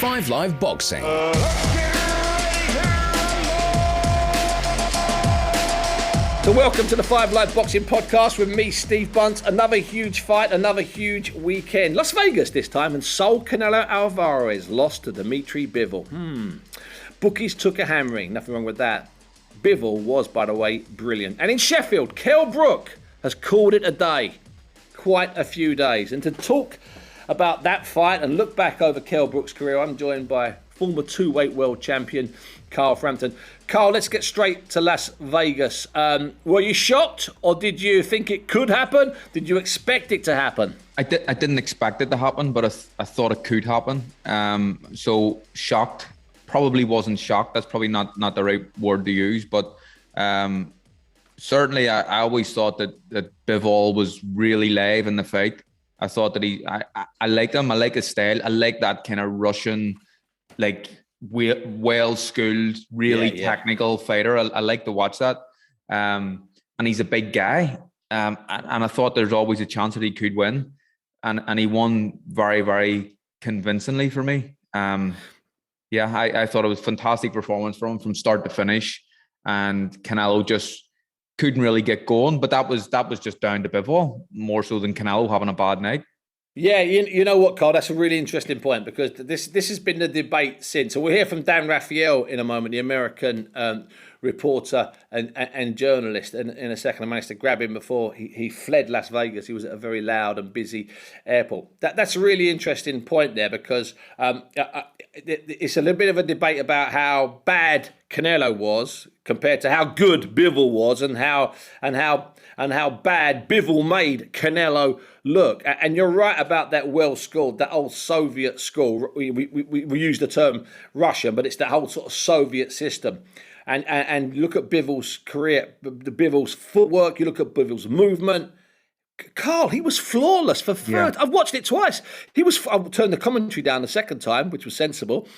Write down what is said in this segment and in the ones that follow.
5 Live Boxing. So welcome to the 5 Live Boxing Podcast with me, Steve Bunt. Another huge fight, another huge weekend. Las Vegas this time, and Saul Canelo Alvarez lost to Dimitri Bivol. Bookies took a hammering, nothing wrong with that. Bivol was, by the way, brilliant. And in Sheffield, Kell Brook has called it a day. Quite a few days. And to talk about that fight and look back over Kell Brook's career, I'm joined by former two-weight world champion Carl Frampton. Carl, let's get straight to Las Vegas. Were you shocked, or did you think it could happen? Did you expect it to happen? I didn't expect it to happen, but I thought it could happen. So shocked. Probably wasn't shocked. That's probably not the right word to use. But certainly I always thought that Bivol was really live in the fight. I thought that I liked him. I like his style. I like that kind of Russian, like, well-schooled, really technical fighter. I like to watch that. And he's a big guy. And I thought there's always a chance that he could win. And he won very, very convincingly for me. I thought it was a fantastic performance from him from start to finish. And Canelo just couldn't really get going. But that was just down to Bivol, more so than Canelo having a bad night. Yeah, you know what, Carl? That's a really interesting point, because this has been the debate since. So we'll hear from Dan Raphael in a moment, the American reporter and journalist. And in a second, I managed to grab him before he fled Las Vegas. He was at a very loud and busy airport. That's a really interesting point there, because it's a little bit of a debate about how bad Canelo was compared to how good Bivol was, and how bad Bivol made Canelo look. And you're right about that well-schooled, that old Soviet school. We use the term Russian, but it's that whole sort of Soviet system. And look at Bivol's career, Bivol's footwork. You look at Bivol's movement. Carl, he was flawless for 30. Yeah. I've watched it twice. I turned the commentary down the second time, which was sensible.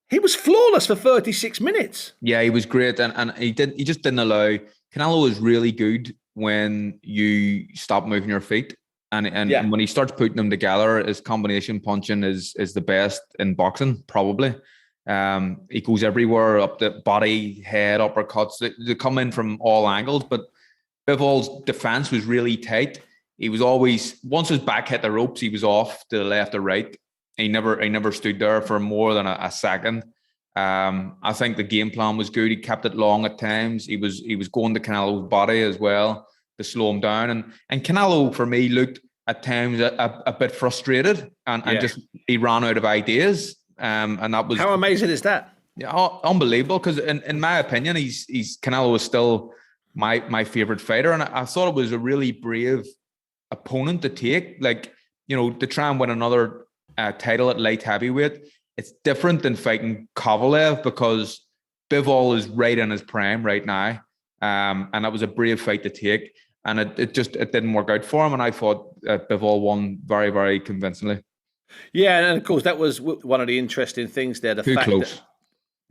He was flawless for 36 minutes. Yeah, he was great, and he just didn't allow. Canelo is really good when you stop moving your feet, and when he starts putting them together, his combination punching is the best in boxing, probably. He goes everywhere, up the body, head, uppercuts. They come in from all angles, but Bivol's defense was really tight. He was always, once his back hit the ropes, he was off to the left or right. He never stood there for more than a second. I think the game plan was good. He kept it long at times. He was going to Canelo's body as well to slow him down. And Canelo, for me, looked at times a bit frustrated and just he ran out of ideas. And that was, how amazing is that? Yeah, unbelievable. Because in my opinion, Canelo is still my favorite fighter, and I thought it was a really brave opponent to take. Like, to try and win another title at light heavyweight. It's different than fighting Kovalev, because Bivol is right in his prime right now. And that was a brave fight to take. And it didn't work out for him. And I thought Bivol won very, very convincingly. Yeah, and of course, that was one of the interesting things there. Too close.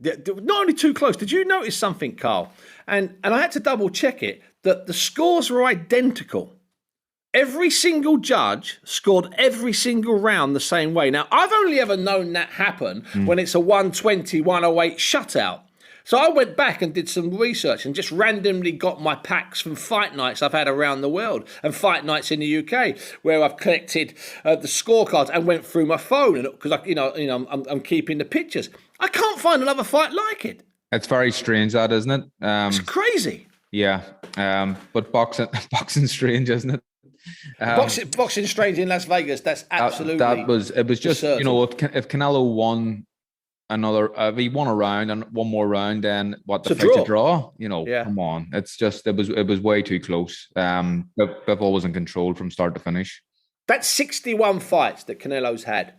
Not only too close. Did you notice something, Carl? And I had to double check it, that the scores were identical. Every single judge scored every single round the same way. Now, I've only ever known that happen when it's a 120, 108 shutout. So I went back and did some research and just randomly got my packs from fight nights I've had around the world and fight nights in the UK, where I've collected the scorecards and went through my phone, because I'm keeping the pictures. I can't find another fight like it. It's very strange, that, isn't it? It's crazy. Yeah, but boxing's strange, isn't it? Boxing strange in Las Vegas. That's absolutely. It was just certain. If Canelo won another, if he won a round and one more round, then the fight's a draw. Come on, it was way too close. Bivol was in control from start to finish. That's 61 fights that Canelo's had.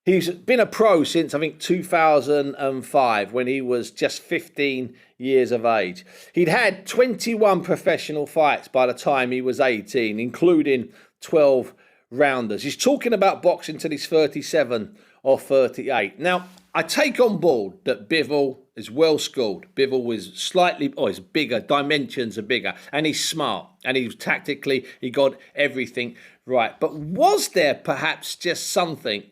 He's been a pro since, I think, 2005, when he was just 15 years of age. He'd had 21 professional fights by the time he was 18, including 12 rounders. He's talking about boxing till he's 37 or 38. Now, I take on board that Bivol is well schooled. Bivol is he's bigger, dimensions are bigger, and he's smart, and he got everything right. But was there perhaps just something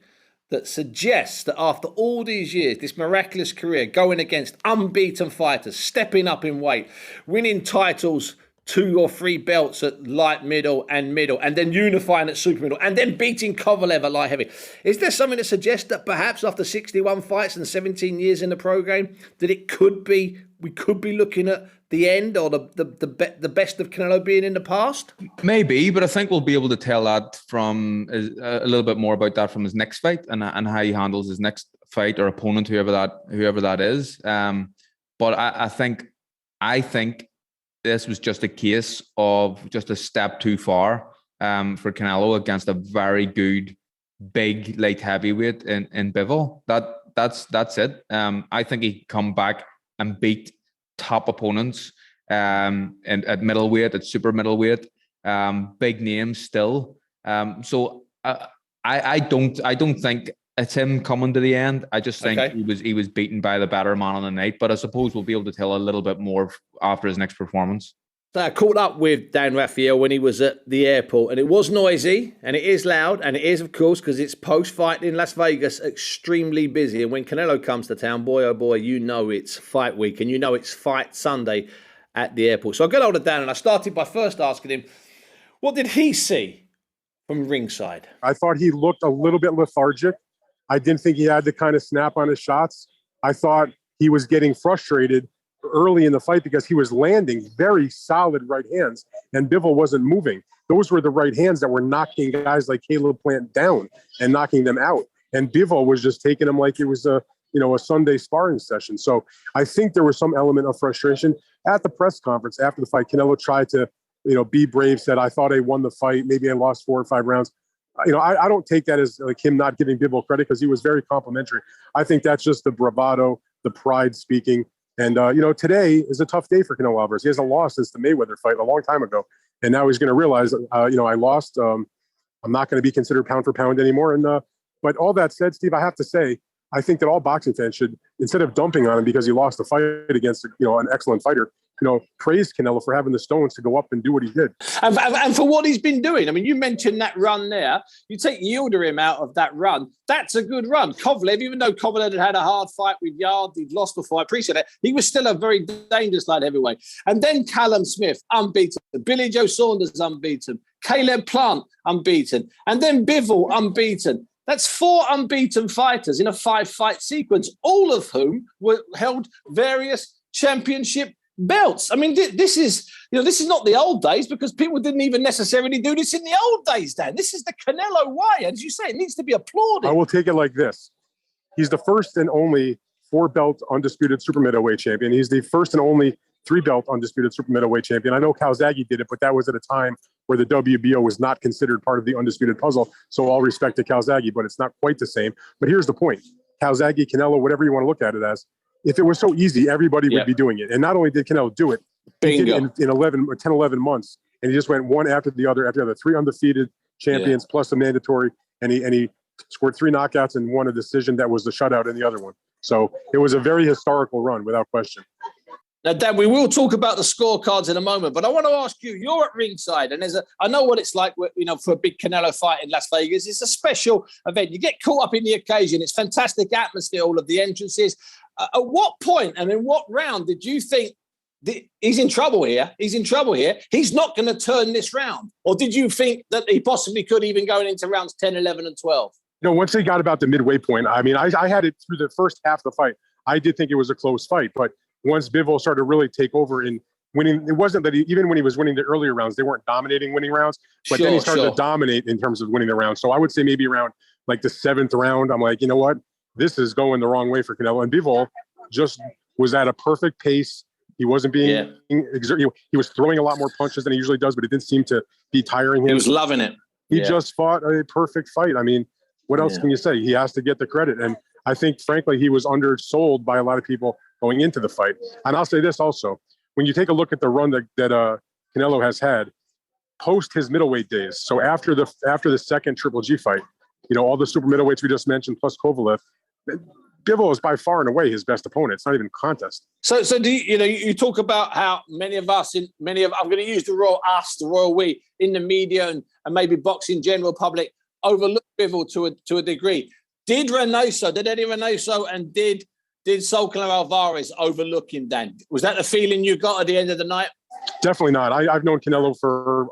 that suggests that after all these years, this miraculous career, going against unbeaten fighters, stepping up in weight, winning titles, 2 or 3 belts at light middle, and then unifying at super middle, and then beating Kovalev at light heavy. Is there something that suggests that perhaps after 61 fights and 17 years in the program, that we could be looking at the end or the best of Canelo being in the past? Maybe, but I think we'll be able to tell that from a little bit more about that from his next fight and how he handles his next fight or opponent, whoever that is. But I think this was just a case of just a step too far for Canelo against a very good, big, light heavyweight in Bivol. That's it. I think he come back and beat top opponents and at middleweight, at super middleweight, big names still. So I don't think it's him coming to the end. I just think he was beaten by the better man on the night. But I suppose we'll be able to tell a little bit more after his next performance. So I caught up with Dan Raphael when he was at the airport, and it was noisy, and it is loud, and it is, of course, because it's post-fight in Las Vegas, extremely busy. And when Canelo comes to town, boy, oh boy, you know it's fight week, and you know it's fight Sunday at the airport. So I got hold of Dan, and I started by first asking him, what did he see from ringside? I thought he looked a little bit lethargic. I didn't think he had the kind of snap on his shots. I thought he was getting frustrated early in the fight because he was landing very solid right hands and Bivol wasn't moving. Those were the right hands that were knocking guys like Caleb Plant down and knocking them out. And Bivol was just taking them like it was a Sunday sparring session. So I think there was some element of frustration at the press conference after the fight. Canelo tried to, be brave, said, I thought I won the fight. Maybe I lost 4 or 5 rounds. I don't take that as like him not giving Bivol credit because he was very complimentary. I think that's just the bravado, the pride speaking. And, today is a tough day for Canelo Alvarez. He hasn't lost since the Mayweather fight a long time ago. And now he's going to realize, I lost. I'm not going to be considered pound for pound anymore. And but all that said, Steve, I have to say, I think that all boxing fans should, instead of dumping on him because he lost the fight against, an excellent fighter, praise Canelo for having the stones to go up and do what he did. And for what he's been doing. I mean, you mentioned that run there. You take Yildirim out of that run. That's a good run. Kovalev, even though Kovalev had a hard fight with Yard, he'd lost the fight. Appreciate it. He was still a very dangerous light heavyweight. And then Callum Smith, unbeaten. Billy Joe Saunders, unbeaten. Caleb Plant, unbeaten. And then Bivol, unbeaten. That's 4 unbeaten fighters in a 5-fight sequence, all of whom were held various championship belts. I mean, this is not the old days because people didn't even necessarily do this in the old days, Dan. This is the Canelo way. As you say, it needs to be applauded. I will take it like this. He's the first and only 4-belt undisputed super middleweight champion. He's the first and only 3-belt undisputed super middleweight champion. I know Calzaghe did it, but that was at a time where the WBO was not considered part of the undisputed puzzle. So all respect to Calzaghe, but it's not quite the same. But here's the point. Calzaghe, Canelo, whatever you want to look at it as, if it was so easy, everybody would be doing it. And not only did Canelo do it, he did it in 11 months, and he just went one after the other, 3 undefeated champions plus a mandatory, and he scored 3 knockouts and won a decision that was the shutout in the other one. So it was a very historical run, without question. Now, Dan, we will talk about the scorecards in a moment, but I want to ask you, you're at ringside, and I know what it's like, for a big Canelo fight in Las Vegas. It's a special event. You get caught up in the occasion. It's fantastic atmosphere, all of the entrances. At what point and in what round did you think he's in trouble here? He's in trouble here. He's not going to turn this round. Or did you think that he possibly could even going into rounds 10, 11, and 12? Once they got about the midway point, I mean, I had it through the first half of the fight. I did think it was a close fight, but once Bivol started to really take over in winning, it wasn't that even when he was winning the earlier rounds, they weren't dominating winning rounds, but then he started to dominate in terms of winning the round. So I would say maybe around like the 7th round, I'm like, you know what? This is going the wrong way for Canelo. And Bivol just was at a perfect pace. He wasn't being he was throwing a lot more punches than he usually does, but it didn't seem to be tiring him. He was loving it. He just fought a perfect fight. I mean, what else can you say? He has to get the credit. And I think, frankly, he was undersold by a lot of people going into the fight. And I'll say this also. When you take a look at the run that Canelo has had post his middleweight days, so after the second Triple G fight, all the super middleweights we just mentioned, plus Kovalev, Bivol is by far and away his best opponent. It's not even a contest. So do you talk about how many of us, I'm going to use the royal we, in the media and maybe boxing general public overlook Bivol to a degree. Did Eddie Reynoso and did Sol Canelo Alvarez overlook him, Dan? Was that the feeling you got at the end of the night? Definitely not. I've known Canelo for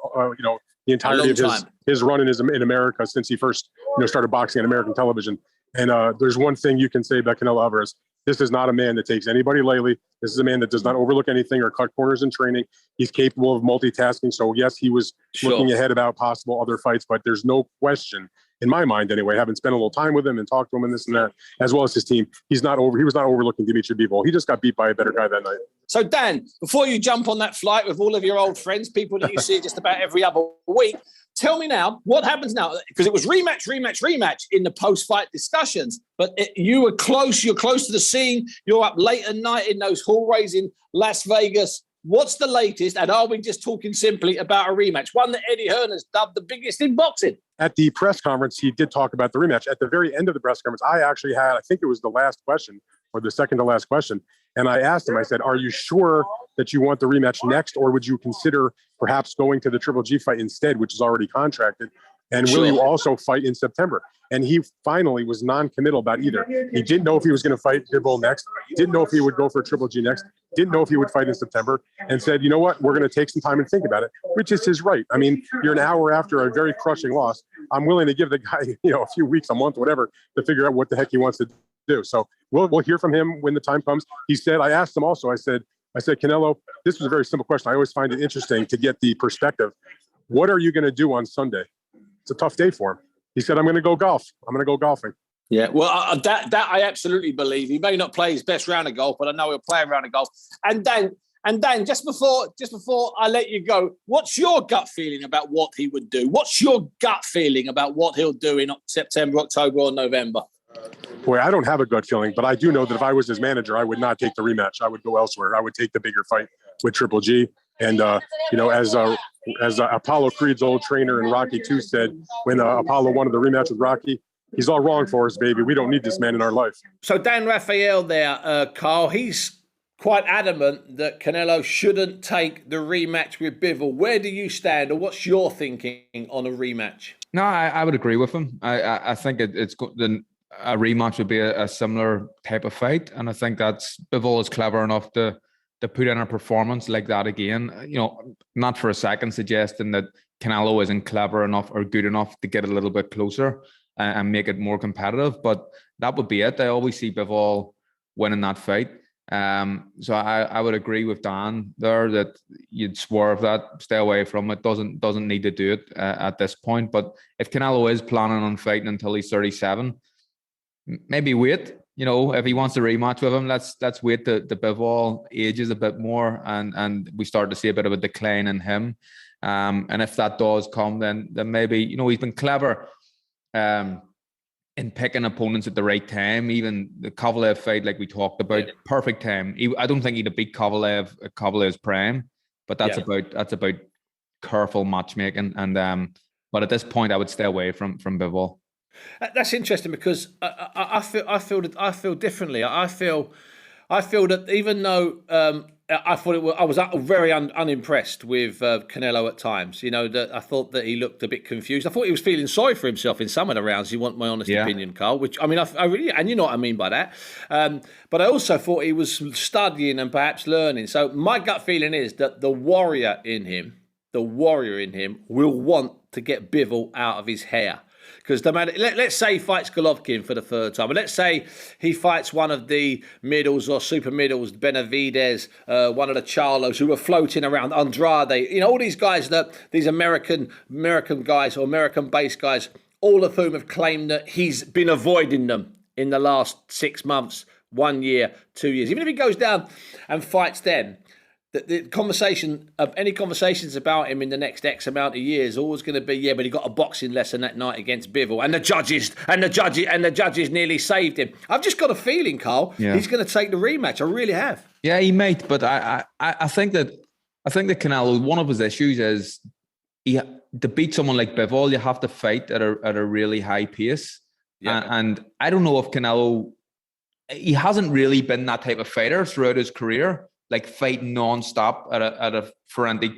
the entirety of his run in America since he first started boxing on American television. And there's one thing you can say about Canelo Alvarez. This is not a man that takes anybody lightly. This is a man that does not overlook anything or cut corners in training. He's capable of multitasking. So yes, he was looking ahead about possible other fights, but there's no question in my mind anyway, having spent a little time with him and talked to him and this and that, as well as his team, he was not overlooking Dimitri Bivol. He just got beat by a better guy that night. So Dan, before you jump on that flight with all of your old friends, people that you see just about every other week, tell me now, what happens now? Because it was rematch in the post-fight discussions, but you're close to the scene. You're up late at night in those hallways in Las Vegas. What's the latest? And are we just talking simply about a rematch? One that Eddie Hearn has dubbed the biggest in boxing. At the press conference, he did talk about the rematch. At the very end of the press conference, I actually had, I think it was the last question or the second to last question. And I asked him, I said, are you sure that you want the rematch next? Or would you consider perhaps going to the Triple G fight instead, which is already contracted? And will you also fight in September? And he finally was non-committal about either. He didn't know if he was going to fight Bivol next. Didn't know if he would go for a Triple G next. Didn't know if he would fight in September. And said, you know what? We're going to take some time and think about it, which is his right. I mean, you're an hour after a very crushing loss. I'm willing to give the guy, a few weeks, a month, whatever, to figure out what the heck he wants to do. So we'll hear from him when the time comes. He said, I asked him also, I said, Canelo, this was a very simple question. I always find it interesting to get the perspective. What are you going to do on Sunday? It's a tough day for him. He said, I'm going to go golf. I'm going to go golfing. Yeah, well, that I absolutely believe. He may not play his best round of golf, but I know he'll play a round of golf. And Dan, just before I let you go, what's your gut feeling about what he would do? What's your gut feeling about what he'll do in September, October, or November? Boy, I don't have a gut feeling, but I do know that if I was his manager, I would not take the rematch. I would go elsewhere. I would take the bigger fight with Triple G. And, as Apollo Creed's old trainer in Rocky II said, when Apollo wanted the rematch with Rocky, he's all wrong for us, baby. We don't need this man in our life. So Dan Rafael there, Carl, he's quite adamant that Canelo shouldn't take the rematch with Bivol. Where do you stand, or what's your thinking on a rematch? No, I would agree with him. I think a rematch would be a similar type of fight. And I think that's Bivol is clever enough to put in a performance like that again. Not for a second suggesting that Canelo isn't clever enough or good enough to get a little bit closer and make it more competitive. But that would be it. I always see Bivol winning that fight. So I would agree with Dan there that you'd swerve that, stay away from it. Doesn't need to do it at this point. But if Canelo is planning on fighting until he's 37, maybe wait. If he wants to rematch with him, let's wait till the Bivol ages a bit more and we start to see a bit of a decline in him. And if that does come, then maybe, he's been clever in picking opponents at the right time. Even the Kovalev fight, like we talked about, perfect time. I don't think he'd have beat Kovalev at Kovalev's prime, but that's about careful matchmaking. And but at this point, I would stay away from Bivol. That's interesting because I feel differently. I feel that even though I was very unimpressed with Canelo at times. That I thought that he looked a bit confused. I thought he was feeling sorry for himself in some of the rounds. You want my honest opinion, Carl? Which I really, and you know what I mean by that. But I also thought he was studying and perhaps learning. So my gut feeling is that the warrior in him will want to get Bivol out of his hair. Because no matter, let's say he fights Golovkin for the third time, and let's say he fights one of the middles or super middles, Benavidez, one of the Charlos who were floating around, Andrade, all these guys these American guys or American-based guys, all of whom have claimed that he's been avoiding them in the last 6 months, 1 year, 2 years. Even if he goes down and fights them, the conversation of any conversations about him in the next X amount of years always going to be, but he got a boxing lesson that night against Bivol, and the judges nearly saved him. I've just got a feeling, Carl, he's going to take the rematch. I really have. Yeah, he might, but I think that Canelo, one of his issues is to beat someone like Bivol, you have to fight at a really high pace. Yeah. And I don't know if Canelo, he hasn't really been that type of fighter throughout his career. Like fighting non-stop at a frantic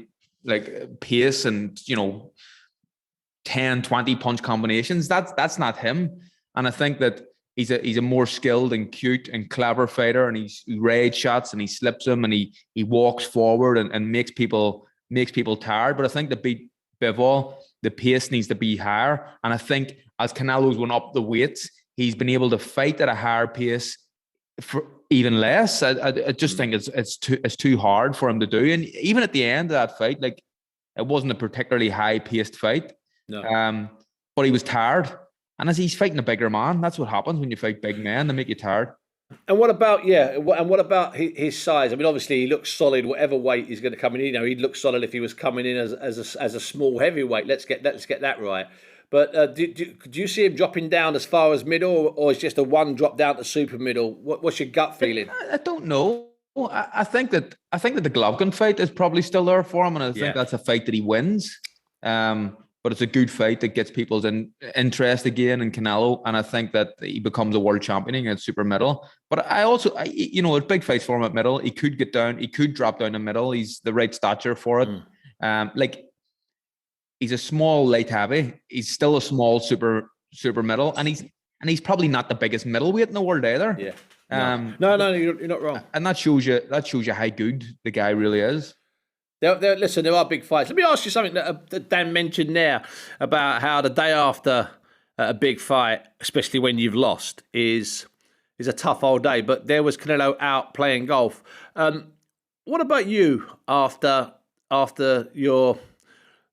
pace and 10, 20 punch combinations. That's not him. And I think that he's a more skilled and cute and clever fighter, and he raid shots and he slips them and he walks forward and makes people tired. But I think to beat Bivol, the pace needs to be higher. And I think as Canelo's went up the weights, he's been able to fight at a higher pace for even less. I just think it's too hard for him to do. And even at the end of that fight, like, it wasn't a particularly high paced fight. No. But he was tired. And as he's fighting a bigger man, that's what happens when you fight big men. They make you tired. And what about his size? I mean, obviously he looks solid whatever weight he's going to come in. You know, he'd look solid if he was coming in as a small heavyweight. Let's get that right. But do you see him dropping down as far as middle, or is just a one drop down to super middle? What's your gut feeling? I don't know. I think that the Golovkin fight is probably still there for him, and I think that's a fight that he wins. But it's a good fight that gets people's interest again in Canelo, and I think that he becomes a world champion at super middle. But it's big fights for him at middle. He could get down, he could drop down the middle. He's the right stature for it. He's a small light heavy. He's still a small super middle, and he's probably not the biggest middleweight in the world either. Yeah. No, you're not wrong. And that shows you how good the guy really is. Listen, there are big fights. Let me ask you something that Dan mentioned there about how the day after a big fight, especially when you've lost, is a tough old day. But there was Canelo out playing golf. What about you after your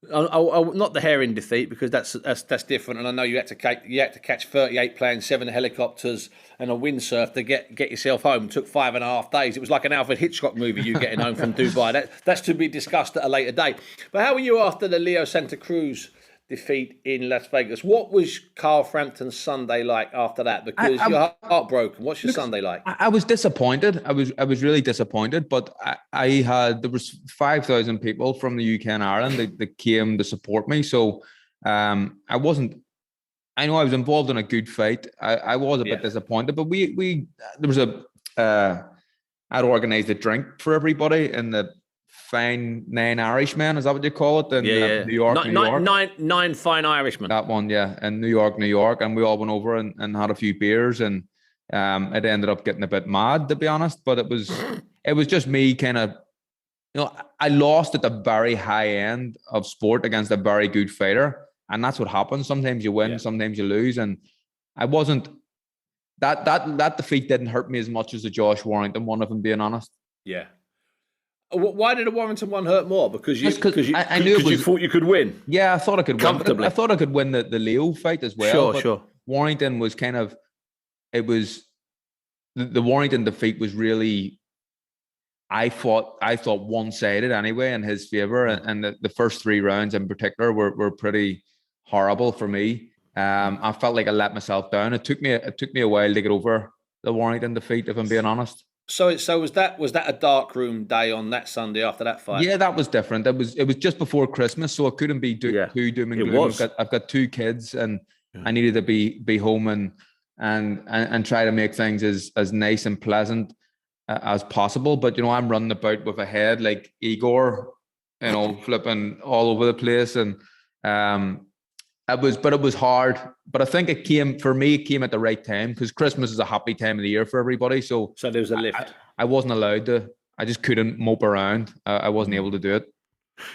not the Herring defeat, because that's different, and I know you had to catch 38 planes, 7 helicopters, and a windsurf to get yourself home. It took 5.5 days. It was like an Alfred Hitchcock movie. You getting home from Dubai. That's to be discussed at a later date. But how were you after the Leo Santa Cruz defeat in Las Vegas? What was Carl Frampton's Sunday like after that? Because you're heartbroken. What's your Sunday like? I was disappointed. I was really disappointed. But there was 5,000 people from the UK and Ireland that came to support me. So I wasn't. I know I was involved in a good fight. I was a bit disappointed, but I'd organised a drink for everybody in the Fine Nine Irishmen, is that what you call it? In New York, New York. Nine Fine Irishmen. That one, yeah, in New York, and we all went over and had a few beers, and it ended up getting a bit mad, to be honest. But it was just me kind of, I lost at the very high end of sport against a very good fighter, and that's what happens. Sometimes you win, sometimes you lose, and I wasn't. That defeat didn't hurt me as much as the Josh Warrington one, if I'm being honest. Yeah. Why did the Warrington one hurt more? Because you thought you could win. Yeah, I thought I could comfortably. Win. I thought I could win the Leo fight as well. Sure. Warrington was kind of. It was the Warrington defeat was really. I thought one-sided anyway in his favor, and the first 3 rounds in particular were pretty horrible for me. I felt like I let myself down. It took me a while to get over the Warrington defeat, if I'm being honest. So was that a dark room day on that Sunday after that fight? Yeah, that was different. It was just before Christmas, so it couldn't be too doom and gloom. I've got 2 kids, and I needed to be home and try to make things as nice and pleasant as possible. But I'm running about with a head like Igor, flipping all over the place, and it was hard. But I think it came at the right time, because Christmas is a happy time of the year for everybody. So there was a lift. I wasn't allowed to. I just couldn't mope around. I wasn't able to do it.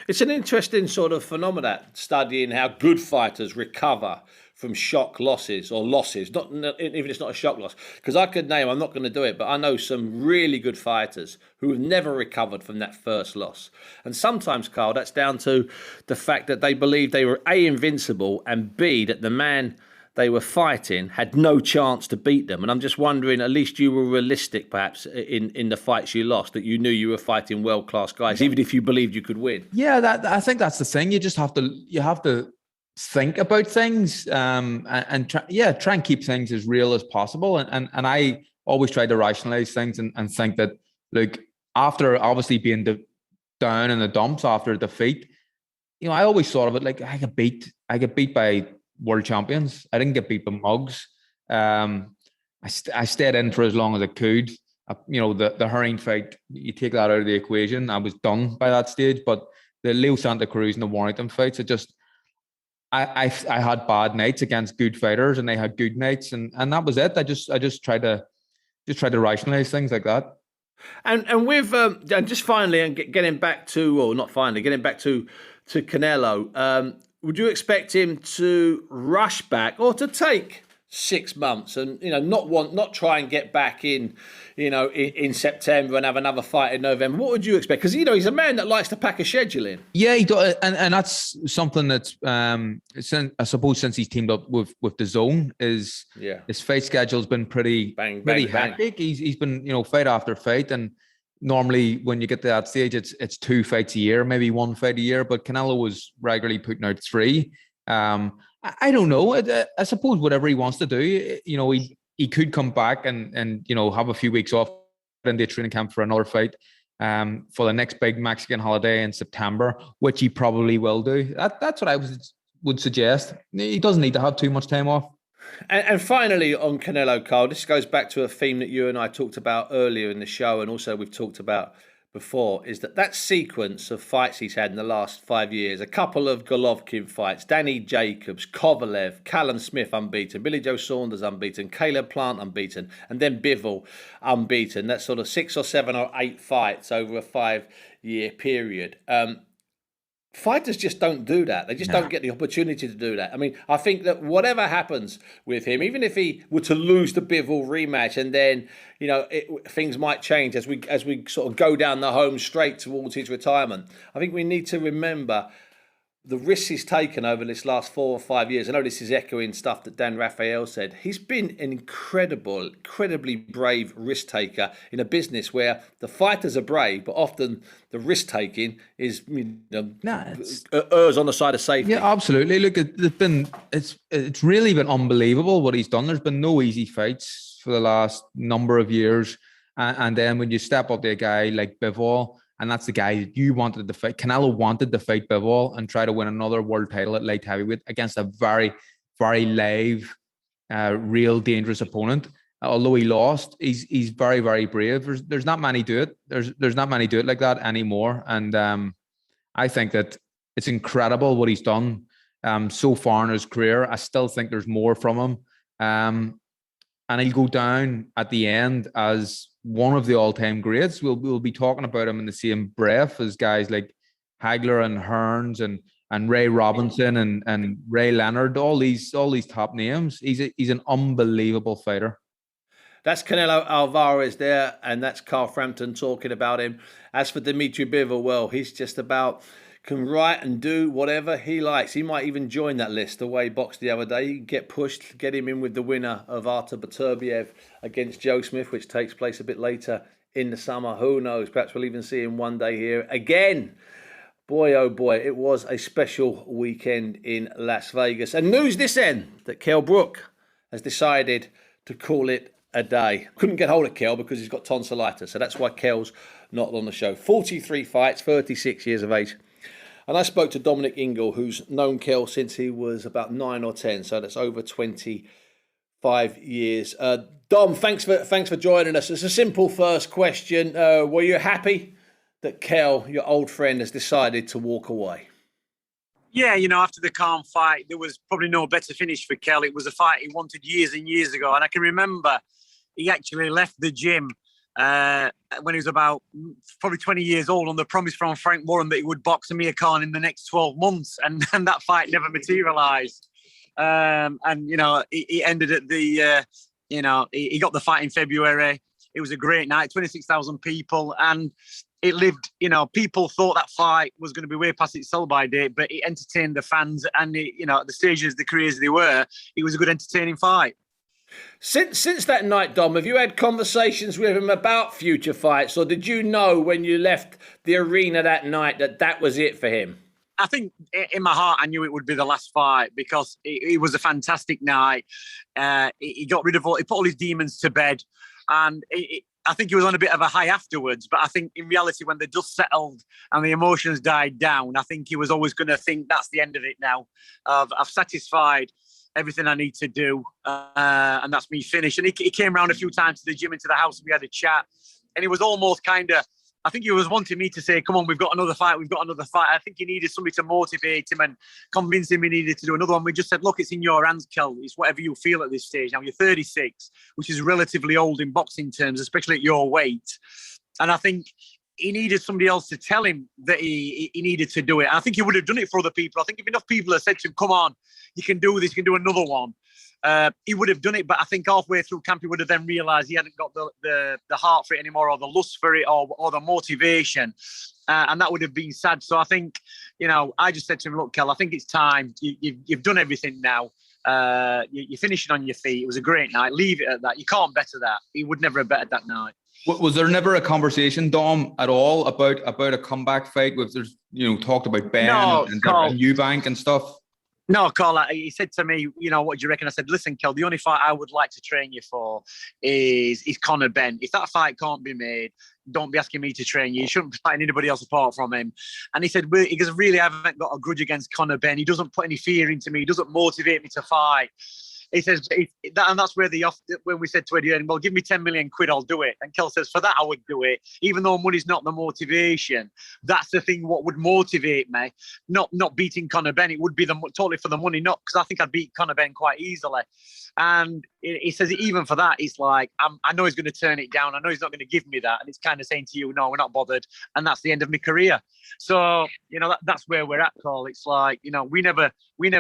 It's an interesting sort of phenomenon, studying how good fighters recover from shock losses or losses. Not even if it's not a shock loss, because I could name. I'm not going to do it, but I know some really good fighters who have never recovered from that first loss. And sometimes, Carl, that's down to the fact that they believed they were A, invincible, and B, that the man they were fighting had no chance to beat them. And I'm just wondering, at least you were realistic, perhaps, in the fights you lost, that you knew you were fighting world-class guys, even if you believed you could win. Yeah, I think that's the thing. You just have to think about things and try and keep things as real as possible. And I always try to rationalize things and think that, look, after obviously being down in the dumps after a defeat, I always thought of it like I get beat by world champions. I didn't get beat by mugs. I stayed in for as long as I could. The Herring fight, you take that out of the equation, I was done by that stage. But the Leo Santa Cruz and the Warrington fights, I had bad nights against good fighters, and they had good nights, and that was it. I just tried to rationalize things like that. And with and just finally, and getting back to, or not finally, getting back to Canelo, would you expect him to rush back or to take 6 months and not try and get back in in September and have another fight in November? What would you expect? Because he's a man that likes to pack a schedule in. Yeah, he does, and that's something that's I suppose since he's teamed up with the Zone, his fight schedule's been pretty hectic. He's been fight after fight, and normally when you get to that stage, it's 2 fights a year, maybe 1 fight a year. But Canelo was regularly putting out 3. I don't know. I suppose whatever he wants to do, he could come back and have a few weeks off in the training camp for another fight for the next big Mexican holiday in September, which he probably will do. That's what I would suggest. He doesn't need to have too much time off. And finally, on Canelo, Carl, this goes back to a theme that you and I talked about earlier in the show, and also we've talked about before, is that sequence of fights he's had in the last 5 years, a couple of Golovkin fights, Danny Jacobs, Kovalev, Callum Smith unbeaten, Billy Joe Saunders unbeaten, Caleb Plant unbeaten, and then Bivol unbeaten. That's sort of 6 or 7 or 8 fights over a 5-year period. Fighters just don't do that. They just don't get the opportunity to do that. I mean, I think that whatever happens with him, even if he were to lose the Bivol rematch, and then things might change as we sort of go down the home straight towards his retirement. I think we need to remember the risks he's taken over this last 4 or 5 years. I know this is echoing stuff that Dan Raphael said. He's been an incredibly brave risk taker in a business where the fighters are brave, but often the risk taking is errs on the side of safety. Yeah, absolutely. Look, it's really been unbelievable what he's done. There's been no easy fights for the last number of years, and then when you step up to a guy like Bivol, and that's the guy that you wanted to fight. Canelo wanted to fight Bivol and try to win another world title at light heavyweight against a very, very live, real dangerous opponent. Although he lost, he's very, very brave. There's not many do it. There's not many do it like that anymore. And I think that it's incredible what he's done so far in his career. I still think there's more from him. And he'll go down at the end as one of the all-time greats. We'll be talking about him in the same breath as guys like Hagler and Hearns and Ray Robinson and Ray Leonard, all these top names. He's an unbelievable fighter. That's Canelo Alvarez there, and that's Carl Frampton talking about him. As for Dimitri Bivol, well, he's just about can write and do whatever he likes. He might even join that list the way he boxed the other day. He can get pushed, get him in with the winner of Artur Beterbiev against Joe Smith, which takes place a bit later in the summer. Who knows? Perhaps we'll even see him one day here again. Boy, oh boy, it was a special weekend in Las Vegas. And news this end that Kell Brook has decided to call it a day. Couldn't get hold of Kell because he's got tonsillitis, so that's why Kell's not on the show. 43 fights, 36 years of age. And I spoke to Dominic Ingle, who's known Kell since he was about 9 or 10, so that's over 25 years. Dom, thanks for joining us. It's a simple first question. Were you happy that Kell, your old friend, has decided to walk away? Yeah, after the calm fight, there was probably no better finish for Kell. It was a fight he wanted years and years ago. And I can remember he actually left the gym when he was about probably 20 years old on the promise from Frank Warren that he would box Amir Khan in the next 12 months. And that fight never materialized. He ended at the, he got the fight in February. It was a great night, 26,000 people. And it lived, people thought that fight was going to be way past its sell-by date, but it entertained the fans. And, at the stages, the careers they were, it was a good entertaining fight. Since that night, Dom, have you had conversations with him about future fights, or did you know when you left the arena that night that was it for him? I think in my heart, I knew it would be the last fight because it was a fantastic night. He got rid of he put all his demons to bed, and I think he was on a bit of a high afterwards. But I think in reality, when the dust settled and the emotions died down, I think he was always going to think that's the end of it now. I've satisfied everything I need to do, and that's me finished. And he came around a few times to the gym, into the house, and we had a chat. And he was almost kind of I think he was wanting me to say, come on, we've got another fight. I think he needed somebody to motivate him and convince him he needed to do another one. We just said, look, it's in your hands, Kell. It's whatever you feel at this stage. Now, you're 36, which is relatively old in boxing terms, especially at your weight. And I think he needed somebody else to tell him that he needed to do it. And I think he would have done it for other people. I think if enough people had said to him, come on, you can do this, you can do another one, he would have done it. But I think halfway through camp, he would have then realised he hadn't got the heart for it anymore, or the lust for it, or the motivation. And that would have been sad. So I think, I just said to him, look, Kell, I think it's time. You've done everything now. You're finishing on your feet. It was a great night. Leave it at that. You can't better that. He would never have bettered that night. Was there never a conversation, Dom, at all about a comeback fight? Was there's talked about Ben and Eubank and stuff? No, Carl, he said to me, what do you reckon? I said, listen, Kell, the only fight I would like to train you for is Conor Benn. If that fight can't be made, don't be asking me to train you. You shouldn't be fighting anybody else apart from him. And he said, because really, I haven't got a grudge against Conor Benn. He doesn't put any fear into me. He doesn't motivate me to fight. He says, and that's where when we said to Eddie, well, give me 10 million quid, I'll do it. And Kell says, for that, I would do it. Even though money's not the motivation, that's the thing what would motivate me. Not beating Conor Benn. It would be totally for the money, not because I think I'd beat Conor Benn quite easily. And he says, even for that, it's like, I know he's going to turn it down. I know he's not going to give me that. And it's kind of saying to you, no, we're not bothered. And that's the end of my career. So, that's where we're at, Carl. It's like, we never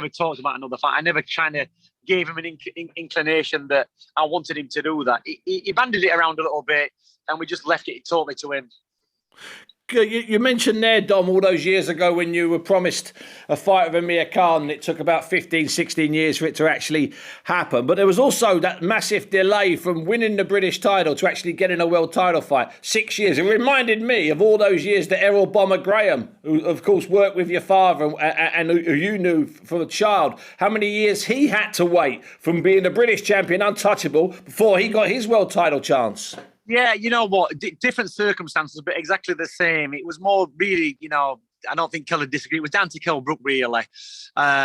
talked about another fight. I never kind of gave him an inclination that I wanted him to do that. He banded it around a little bit, and we just left it totally to him. You mentioned there, Dom, all those years ago when you were promised a fight with Amir Khan, and it took about 15, 16 years for it to actually happen. But there was also that massive delay from winning the British title to actually getting a world title fight, 6 years. It reminded me of all those years that Errol Bomber Graham, who of course worked with your father and who you knew from a child, how many years he had to wait from being the British champion, untouchable, before he got his world title chance. Yeah, you know what? Different circumstances, but exactly the same. It was more really, I don't think Kell would disagree. It was down to Kell Brook, really.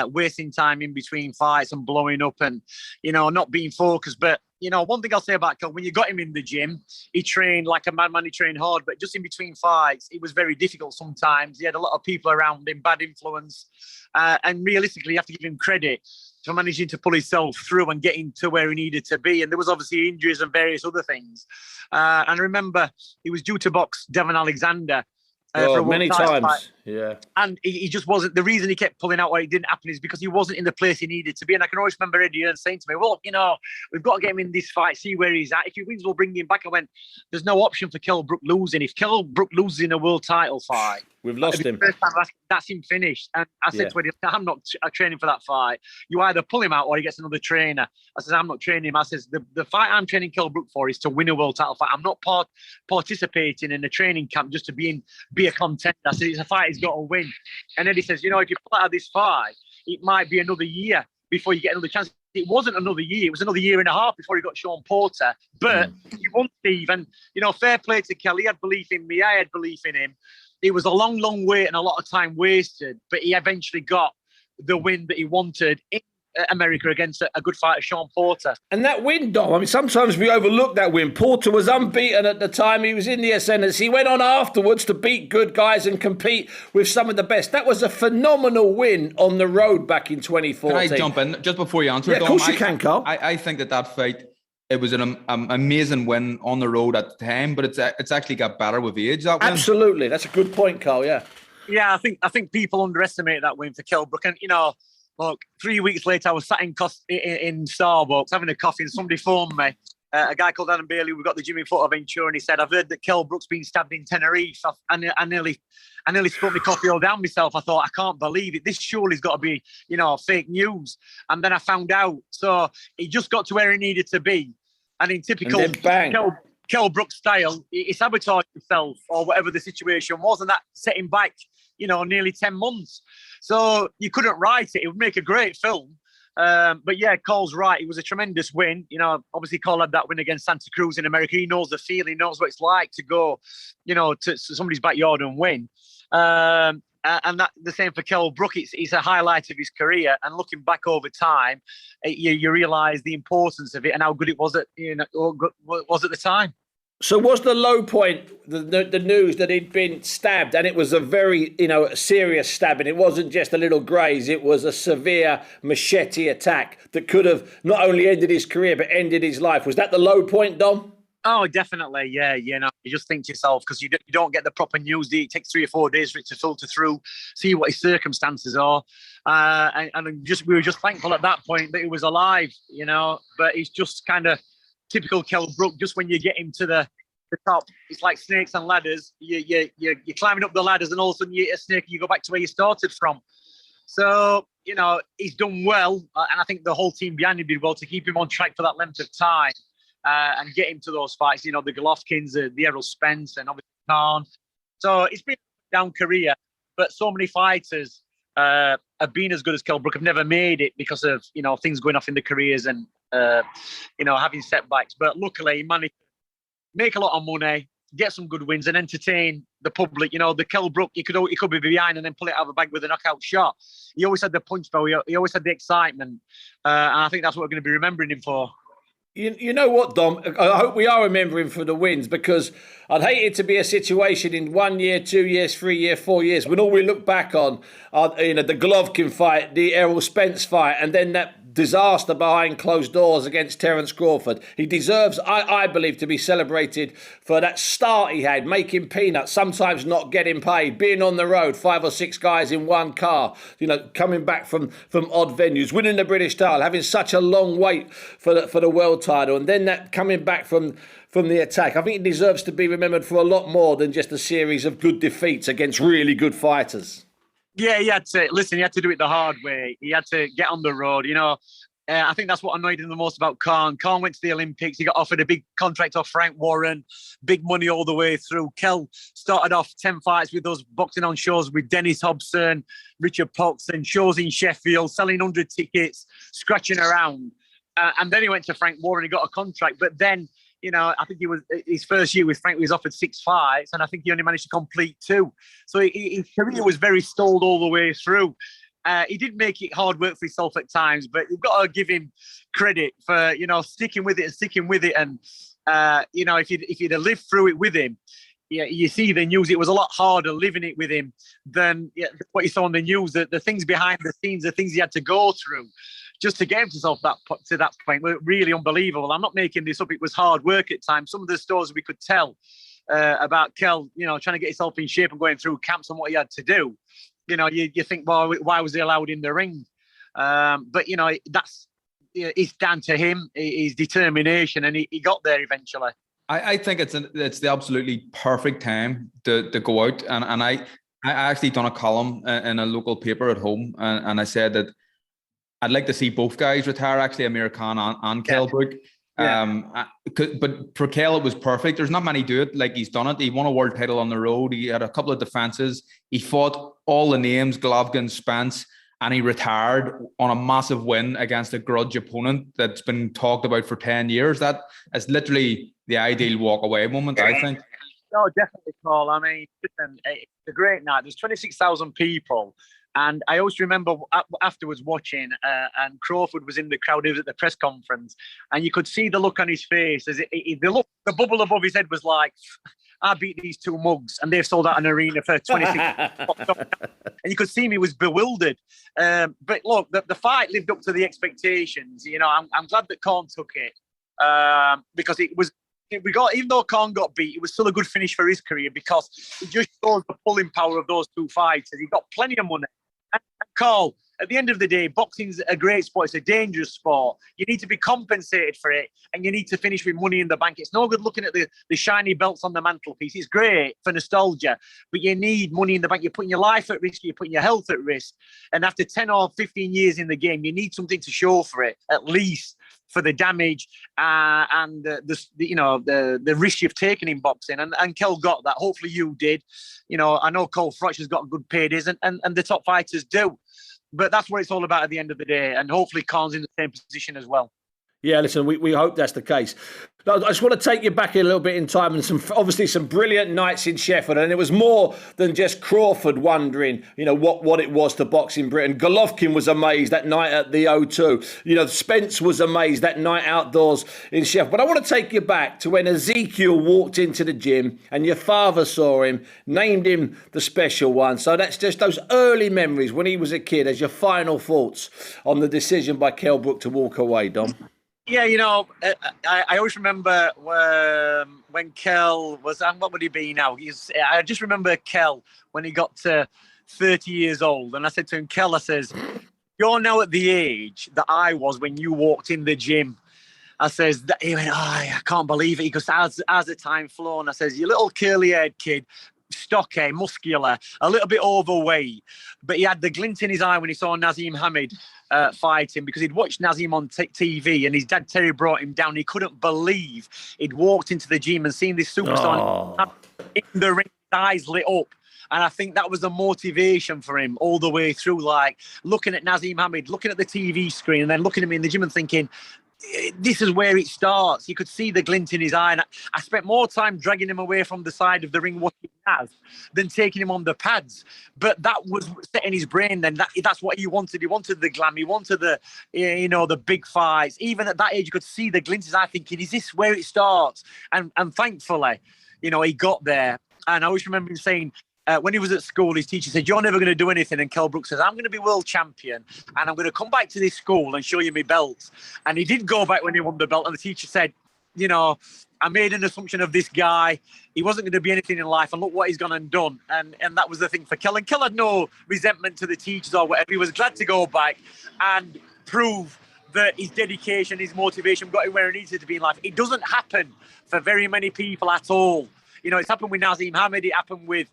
Wasting time in between fights and blowing up and, not being focused. But, one thing I'll say about Kell, when you got him in the gym, he trained like a madman, he trained hard. But just in between fights, it was very difficult sometimes. He had a lot of people around him, bad influence. And realistically, you have to give him credit for managing to pull himself through and getting to where he needed to be. And there was obviously injuries and various other things. And I remember he was due to box Devon Alexander. For many times. Fight. Yeah. And he just wasn't. The reason he kept pulling out where it didn't happen is because he wasn't in the place he needed to be. And I can always remember Eddie saying to me, well, we've got to get him in this fight, see where he's at. If he wins, we'll bring him back. I went, there's no option for Kell Brook losing. If Kell Brook loses in a world title fight, we've lost him. That's him finished. And I said to Eddie, I'm not training for that fight. You either pull him out or he gets another trainer. I said, I'm not training him. I says, the fight I'm training Kell Brook for is to win a world title fight. I'm not participating in a training camp just to be a contender. I said, it's a fight he's got to win. And Eddie says, if you pull out of this fight, it might be another year before you get another chance. It wasn't another year. It was another year and a half before he got Sean Porter. But he won, Steve. And, fair play to Kell. He had belief in me. I had belief in him. It was a long, long wait and a lot of time wasted. But he eventually got the win that he wanted in America against a good fighter, Sean Porter. And that win, Dom, sometimes we overlook that win. Porter was unbeaten at the time. He was in the ascendancy. He went on afterwards to beat good guys and compete with some of the best. That was a phenomenal win on the road back in 2014. Can I jump in just before you answer, Dom? Of course you can, Carl. I think that fight, it was an amazing win on the road at the time, but it's actually got better with age, that win. Absolutely. That's a good point, Carl, yeah. Yeah, I think people underestimate that win for Kell Brook. And, look, 3 weeks later, I was sat in Starbucks having a coffee and somebody phoned me. A guy called Adam Bailey, we got the gym in Fuerteventura, and he said, I've heard that Kell Brook's been stabbed in Tenerife. I nearly spilled my coffee all down myself. I thought, I can't believe it. This surely's got to be, fake news. And then I found out. So he just got to where he needed to be. And in typical Kell Brook style, he sabotaged himself or whatever the situation was, and that set him back, nearly 10 months. So you couldn't write it. It would make a great film. But yeah, Cole's right. It was a tremendous win. Obviously Cole had that win against Santa Cruz in America. He knows the feel. He knows what it's like to go, to somebody's backyard and win. And that the same for Kell Brook. It's a highlight of his career. And looking back over time, you realise the importance of it and how good it was at the time. So was the low point the news that he'd been stabbed, and it was a very serious stabbing? It wasn't just a little graze; it was a severe machete attack that could have not only ended his career but ended his life. Was that the low point, Dom? Oh, definitely. Yeah, you just think to yourself, because you don't get the proper news. It takes 3 or 4 days for it to filter through, see what his circumstances are. And we were just thankful at that point that he was alive, But it's just kind of typical Kell Brook. Just when you get him to the top, it's like snakes and ladders. You're climbing up the ladders, and all of a sudden you hit a snake and you go back to where you started from. So, he's done well. And I think the whole team behind him did well to keep him on track for that length of time. And get him to those fights, the Golovkins, the Errol Spence, and obviously Khan. So it's been a down career, but so many fighters have been as good as Kell Brook have never made it because of things going off in their careers and having setbacks. But luckily, he managed to make a lot of money, get some good wins, and entertain the public. The Kell Brook, he could be behind and then pull it out of the bag with a knockout shot. He always had the punch power. He always had the excitement, and I think that's what we're going to be remembering him for. You know what, Dom? I hope we are remembering for the wins, because I'd hate it to be a situation in 1 year, 2 years, 3 years, 4 years when all we look back on are the Golovkin fight, the Errol Spence fight, and then that disaster behind closed doors against Terence Crawford. He deserves, I believe, to be celebrated for that start he had, making peanuts, sometimes not getting paid, being on the road, 5 or 6 guys in one car, coming back from odd venues, winning the British title, having such a long wait for the world title, and then that coming back from the attack. I think he deserves to be remembered for a lot more than just a series of good defeats against really good fighters. Yeah, he had to do it the hard way. He had to get on the road. I think that's what annoyed him the most about Khan. Khan went to the Olympics. He got offered a big contract off Frank Warren, big money all the way through. Kell started off 10 fights with those boxing on shows with Dennis Hobson, Richard Poxon, shows in Sheffield, selling 100 tickets, scratching around. And then he went to Frank Warren. He got a contract. But then, I think he was his first year with Frank, he was offered 6 fights, and I think he only managed to complete 2. So his career was very stalled all the way through. He did make it hard work for himself at times, but you've got to give him credit for sticking with it. And if you'd have lived through it with him, you see the news. It was a lot harder living it with him than what you saw on the news. The things behind the scenes, the things he had to go through just to get himself to that point were really unbelievable. I'm not making this up. It was hard work at times. Some of the stories we could tell about Kell, trying to get himself in shape and going through camps and what he had to do. You think, well, why was he allowed in the ring? But it's down to him, his determination, and he got there eventually. I think it's the absolutely perfect time to go out, and I actually done a column in a local paper at home, and I said that I'd like to see both guys retire, actually, Amir Khan and Kell Brook. Yeah. But for Kell, it was perfect. There's not many do it like he's done it. He won a world title on the road. He had a couple of defenses. He fought all the names, Golovkin, Spence, and he retired on a massive win against a grudge opponent that's been talked about for 10 years. That is literally the ideal walk-away moment, I think. No, definitely, Paul. I mean, it's a great night. There's 26,000 people. And I always remember afterwards watching, and Crawford was in the crowd. He was at the press conference, and you could see the look on his face. The bubble above his head was like, I beat these 2 mugs, and they've sold out an arena for 26. And you could see him, he was bewildered. But look, the fight lived up to the expectations. I'm glad that Khan took it, because it was. Even though Khan got beat, it was still a good finish for his career, because it just shows the pulling power of those 2 fighters. He got plenty of money. And Carl, at the end of the day, boxing's a great sport. It's a dangerous sport. You need to be compensated for it, and you need to finish with money in the bank. It's no good looking at the shiny belts on the mantelpiece. It's great for nostalgia, but you need money in the bank. You're putting your life at risk. You're putting your health at risk. And after 10 or 15 years in the game, you need something to show for it, at least for the damage and the risk you've taken in boxing. And Kell got that. Hopefully you did. I know Cole Frotch has got good paydays, and the top fighters do. But that's what it's all about at the end of the day. And hopefully Khan's in the same position as well. Yeah, listen, we hope that's the case. I just want to take you back a little bit in time and obviously some brilliant nights in Sheffield. And it was more than just Crawford wondering, what it was to box in Britain. Golovkin was amazed that night at the O2. Spence was amazed that night outdoors in Sheffield. But I want to take you back to when Ezekiel walked into the gym and your father saw him, named him the special one. So that's just those early memories when he was a kid, as your final thoughts on the decision by Kell Brook to walk away, Dom. Yeah, I always remember when Kell was, what would he be now? I just remember Kell when he got to 30 years old. And I said to him, Kell, I says, you're now at the age that I was when you walked in the gym. I says, he went, I can't believe it. He goes, as the time flown, I says, you little curly-haired kid, stocky, muscular, a little bit overweight, but he had the glint in his eye when he saw Naseem Hamed fighting, because he'd watched Naseem on TV and his dad Terry brought him down. He couldn't believe he'd walked into the gym and seen this superstar in the ring, eyes lit up. And I think that was the motivation for him all the way through, like looking at Naseem Hamed, looking at the TV screen, and then looking at me in the gym and thinking, this is where it starts. You could see the glint in his eye. And I spent more time dragging him away from the side of the ring watching Naz than taking him on the pads. But that was set in his brain then. That's what he wanted. He wanted the glam. He wanted the big fights. Even at that age, you could see the glint in his eye thinking, is this where it starts? And thankfully, he got there. And I always remember him saying, when he was at school, his teacher said, you're never going to do anything. And Kell Brook says, I'm going to be world champion and I'm going to come back to this school and show you my belts. And he did go back when he won the belt. And the teacher said, I made an assumption of this guy. He wasn't going to be anything in life. And look what he's gone and done. And that was the thing for Kell. And Kell had no resentment to the teachers or whatever. He was glad to go back and prove that his dedication, his motivation got him where he needed to be in life. It doesn't happen for very many people at all. It's happened with Naseem Hamed. It happened with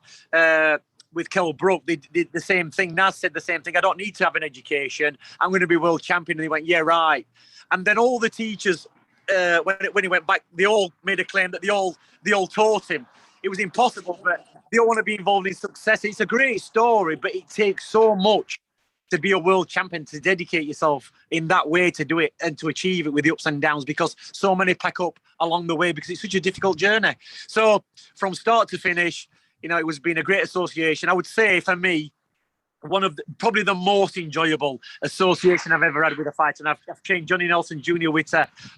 Kell Brook. They did the same thing. Naz said the same thing. I don't need to have an education. I'm going to be world champion. And he went, yeah, right. And then all the teachers, when he went back, they all made a claim that they all taught him. It was impossible, but they all want to be involved in success. It's a great story, but it takes so much to be a world champion, to dedicate yourself in that way to do it and to achieve it with the ups and downs, because so many pack up along the way because it's such a difficult journey. So from start to finish, it was been a great association. I would say for me, probably the most enjoyable association I've ever had with a fighter. And I've trained Johnny Nelson Jr.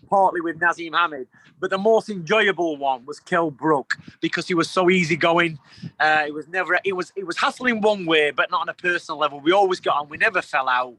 partly with Naseem Hamed, but the most enjoyable one was Kell Brook, because he was so easygoing. It was hassling one way, but not on a personal level. We always got on. We never fell out.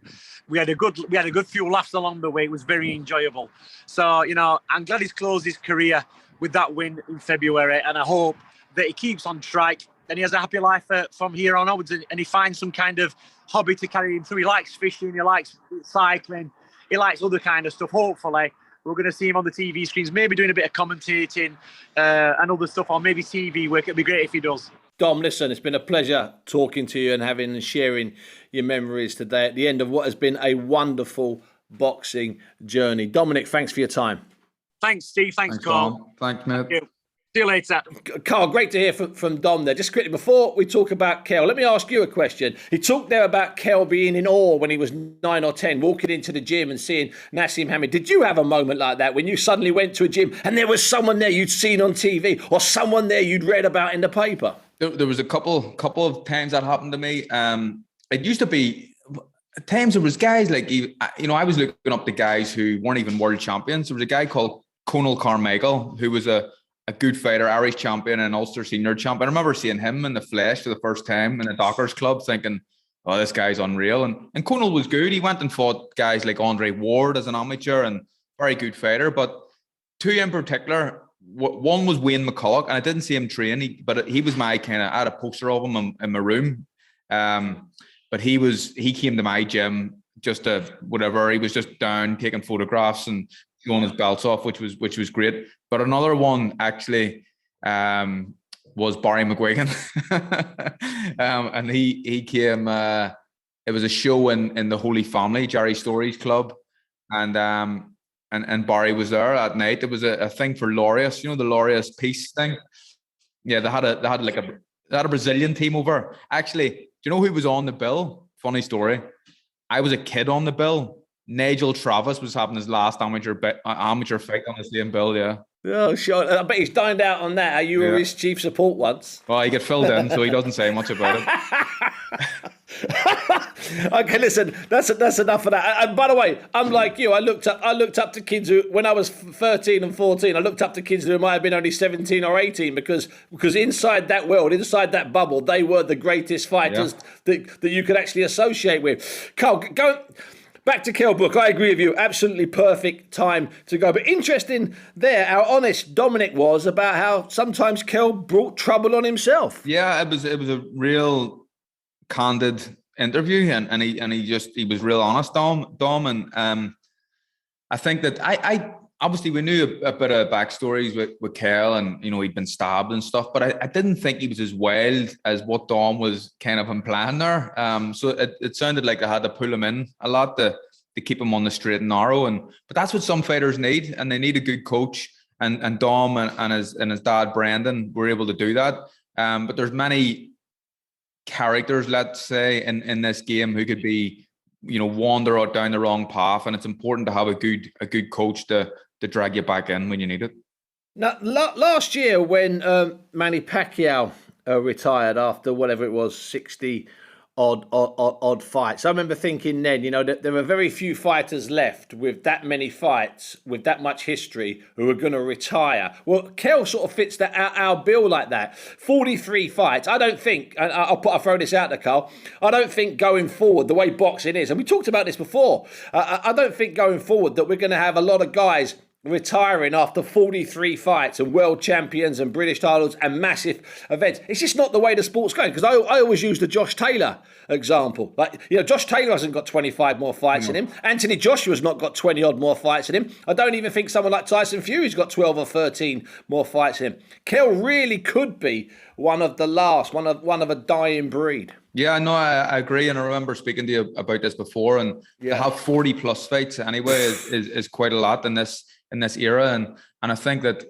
We had a good few laughs along the way. It was very enjoyable. So I'm glad he's closed his career with that win in February, and I hope that he keeps on track and he has a happy life from here on onwards, and he finds some kind of hobby to carry him through. He likes fishing, he likes cycling, he likes other kind of stuff. Hopefully, we're going to see him on the TV screens, maybe doing a bit of commentating and other stuff, or maybe TV work. It'd be great if he does. Dom, listen, it's been a pleasure talking to you and sharing your memories today at the end of what has been a wonderful boxing journey. Dominic, thanks for your time. Thanks, Steve. Thanks Carl. Thanks, mate. Thank you. See you later. Carl, great to hear from Dom there. Just quickly, before we talk about Kell, let me ask you a question. He talked there about Kell being in awe when he was 9 or 10, walking into the gym and seeing Naseem Hamed. Did you have a moment like that when you suddenly went to a gym and there was someone there you'd seen on TV or someone there you'd read about in the paper? There was a couple of times that happened to me. It used to be, at times there was guys like, I was looking up the guys who weren't even world champions. There was a guy called Conal Carmichael, who was a good fighter, Irish champion and Ulster senior champion. I remember seeing him in the flesh for the first time in a Dockers club, thinking, oh, this guy's unreal. And Conal was good. He went and fought guys like Andre Ward as an amateur and very good fighter. But two in particular, one was Wayne McCulloch, and I didn't see him train, but he was my kind of, I had a poster of him in my room. But he came to my gym just to whatever. He was just down taking photographs and showing his belts off, which was great. But another one actually was Barry McGuigan. And he came, it was a show in the Holy Family, Jerry Story's club. And Barry was there at night. It was a thing for Laureus, the Laureus peace thing. Yeah, they had a Brazilian team over. Actually, do you know who was on the bill? Funny story. I was a kid on the bill. Nigel Travis was having his last amateur fight on the same bill. Yeah. Oh, sure. I bet he's dined out on that. You were his chief support once. Well, he get filled in, so he doesn't say much about it. Okay, listen, that's enough of that. And by the way, unlike you, I looked up to kids who, when I was 13 and 14, I looked up to kids who might have been only 17 or 18 because inside that world, inside that bubble, they were the greatest fighters that you could actually associate with. Carl, go back to Kell, Brook. I agree with you. Absolutely perfect time to go. But interesting there, how honest Dominic was about how sometimes Kell brought trouble on himself. Yeah, it was a real candid interview, and he was real honest, Dom, and I think that I obviously we knew a bit of backstories with Kell, and he'd been stabbed and stuff, but I didn't think he was as wild as what Dom was kind of implying there. So it sounded like I had to pull him in a lot to keep him on the straight and narrow, but that's what some fighters need, and they need a good coach, and Dom and his dad Brendan were able to do that. But there's many characters, let's say, in this game who could be, wander out down the wrong path, and it's important to have a good coach to drag you back in when you need it. Now, last year when Manny Pacquiao retired after whatever it was, 60 odd fights, I remember thinking then, that there are very few fighters left with that many fights, with that much history, who are going to retire. Well, Kell sort of fits our bill like that. 43 fights. I don't think, and I'll throw this out there, Carl, I don't think going forward, the way boxing is, and we talked about this before, I don't think going forward that we're going to have a lot of guys retiring after 43 fights and world champions and British titles and massive events. It's just not the way the sport's going, because I always use the Josh Taylor example. Like, Josh Taylor hasn't got 25 more fights in him. Anthony Joshua's not got 20 odd more fights in him. I don't even think someone like Tyson Fury's got 12 or 13 more fights in him. Kell really could be one of the last, one of a dying breed. Yeah, no, I agree, and I remember speaking to you about this before, and to have 40 plus fights anyway is quite a lot in this era, and I think that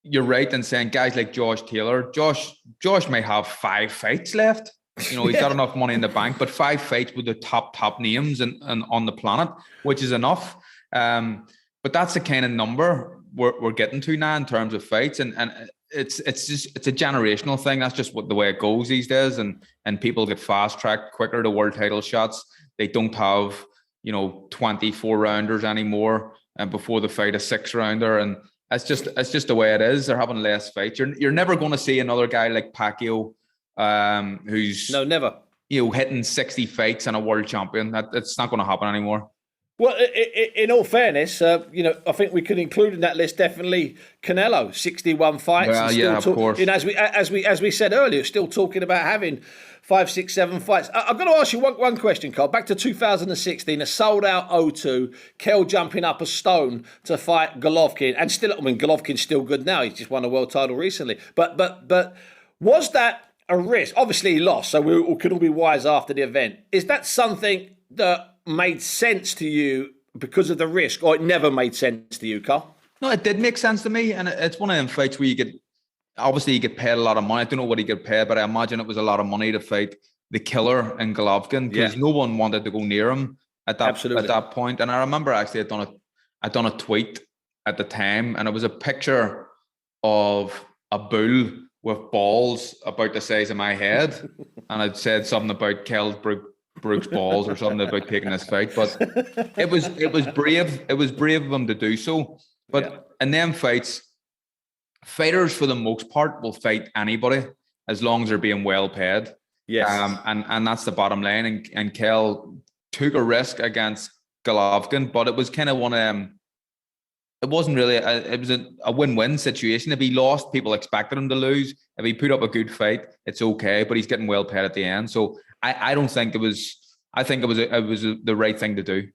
you're right in saying guys like Josh Taylor. Josh may have 5 fights left. He's got enough money in the bank, but 5 fights with the top names and on the planet, which is enough. But that's the kind of number we're getting to now in terms of fights, and it's a generational thing. That's just the way it goes these days, and people get fast tracked quicker to world title shots. They don't have 24 rounders anymore. And before the fight, a 6-rounder, and it's just the way it is. They're having less fights. You're never going to see another guy like Pacquiao, who's never hitting 60 fights and a world champion. It's not going to happen anymore. Well, in all fairness, I think we could include in that list definitely Canelo, 61 fights. Well, yeah, of course. As we said earlier, still talking about having 5, 6, 7 fights. I've got to ask you one question, Carl. Back to 2016, a sold-out O2, Kell jumping up a stone to fight Golovkin, and still, Golovkin's still good now. He's just won a world title recently. But was that a risk? Obviously, he lost, so we could all be wise after the event. Is that something that made sense to you because of the risk, or it never made sense to you, Carl? No, it did make sense to me, and it's one of them fights where you get paid a lot of money. I don't know what he get paid, but I imagine it was a lot of money to fight the killer in Golovkin, because no one wanted to go near him at that point. And I remember actually I'd done a tweet at the time, and it was a picture of a bull with balls about the size of my head, and I'd said something about Kell Brook's balls or something about taking this fight. But it was brave. It was brave of him to do so. But in them fights, fighters for the most part will fight anybody as long as they're being well paid. Yes. And that's the bottom line. And Kell took a risk against Golovkin, but it was kind of it wasn't really it was a win-win situation. If he lost, people expected him to lose. If he put up a good fight, it's okay, but he's getting well paid at the end. So I don't think it was. I think it was the right thing to do.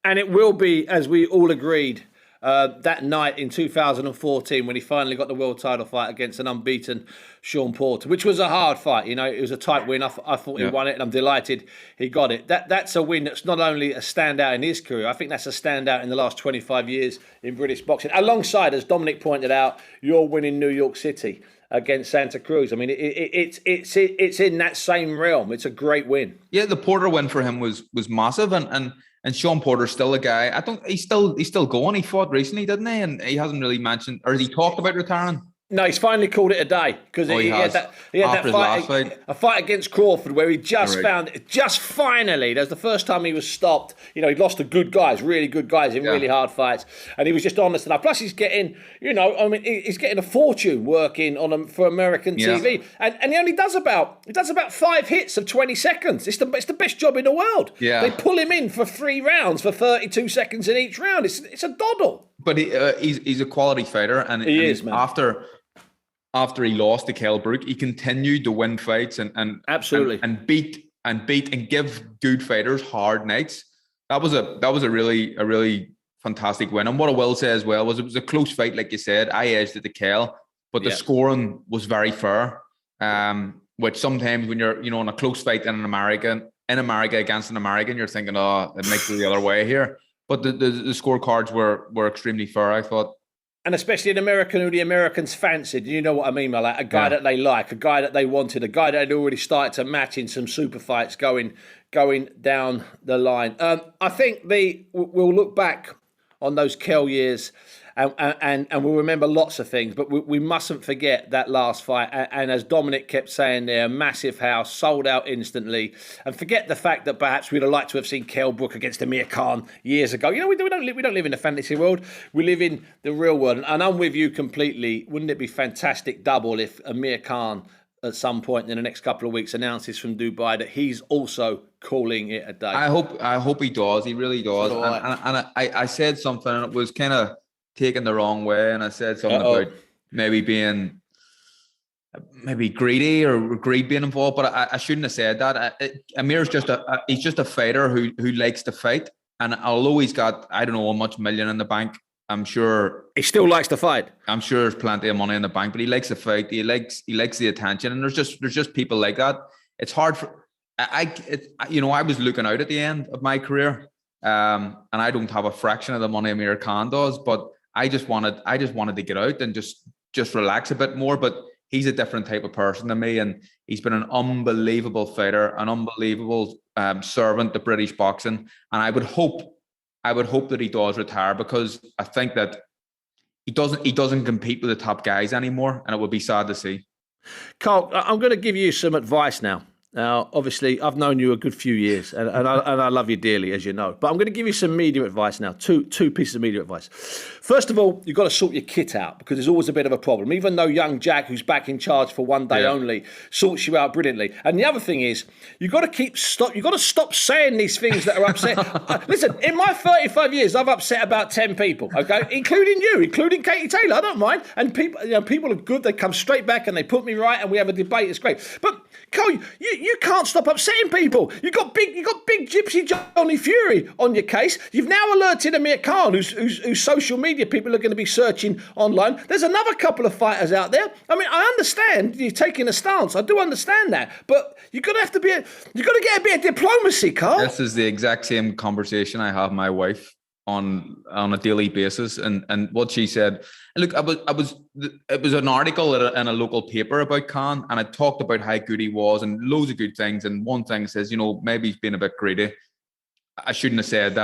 And it will be, as we all agreed, that night in 2014 when he finally got the world title fight against an unbeaten Sean Porter, which was a hard fight. It was a tight win. I thought he won it, and I'm delighted he got it. That's a win that's not only a standout in his career, I think that's a standout in the last 25 years in British boxing. Alongside, as Dominic pointed out, your win in New York City against Santa Cruz. I mean, it's in that same realm. It's a great win. Yeah, the Porter win for him was massive, and And Sean Porter's still a guy. I don't. He's still going. He fought recently, didn't he? And he hasn't really mentioned, or has he talked about retiring? No, he's finally called it a day because he had that a fight against Crawford where he just finally, that was the first time he was stopped. You know, he lost to good guys, really good guys in really hard fights, and he was just honest enough. Plus, he's getting, he's getting a fortune working for American TV, and he only does about 5 hits of 20 seconds. It's the best job in the world. Yeah, they pull him in for 3 rounds for 32 seconds in each round. It's a doddle. But he's a quality fighter, and he is, man. After he lost to Kell Brook, he continued to win fights and absolutely and beat and give good fighters hard nights. That was a really fantastic win. And what I will say as well was it was a close fight, like you said. I edged it to Kell, but the scoring was very fair. Which sometimes when you're in a close fight in America against an American, you're thinking, oh, it might go the other way here. But the scorecards were extremely fair, I thought. And especially an American who the Americans fancied. You know what I mean by that? A guy that they like, a guy that they wanted, a guy that had already started to match in some super fights going down the line. I think we'll look back on those Kell years and we'll remember lots of things, but we mustn't forget that last fight. And as Dominic kept saying there, massive house, sold out instantly. And forget the fact that perhaps we'd have liked to have seen Kell Brook against Amir Khan years ago. You know, we don't live in the fantasy world. We live in the real world. And I'm with you completely. Wouldn't it be fantastic double if Amir Khan at some point in the next couple of weeks announces from Dubai that he's also calling it a day? I hope he does. He really does. And I said something and it was kind of taken the wrong way, and I said something about maybe being greedy or greed being involved, but I shouldn't have said that. Amir's he's just a fighter who likes to fight, and although he's got I don't know how much million in the bank, I'm sure he still likes to fight. I'm sure there's plenty of money in the bank, but he likes to fight. He likes the attention, and there's just people like that. It's hard for I was looking out at the end of my career, and I don't have a fraction of the money Amir Khan does, but I just wanted to get out and just relax a bit more. But he's a different type of person than me, and he's been an unbelievable fighter, an unbelievable servant to British boxing. And I would hope that he does retire, because I think that he doesn't compete with the top guys anymore, and it would be sad to see. Carl, I'm going to give you some advice now. Now, obviously, I've known you a good few years, and I love you dearly, as you know. But I'm going to give you some media advice now, two pieces of media advice. First of all, you've got to sort your kit out, because there's always a bit of a problem. Even though young Jack, who's back in charge for one day only, sorts you out brilliantly. And the other thing is, you've got to stop saying these things that are upset. Listen, in my 35 years, I've upset about 10 people, okay, including you, including Katie Taylor. I don't mind. And people are good. They come straight back and they put me right, and we have a debate. It's great. But Carl, you can't stop upsetting people. You got big Gypsy Johnny Fury on your case. You've now alerted Amir Khan, whose social media people are going to be searching online. There's another couple of fighters out there. I mean, I understand you're taking a stance. I do understand that, but you've got to get a bit of diplomacy, Carl. This is the exact same conversation I have with my wife on a daily basis, and what she said. Look, it was an article in a local paper about Khan, and I talked about how good he was and loads of good things. And one thing says, maybe he's been a bit greedy. I shouldn't have said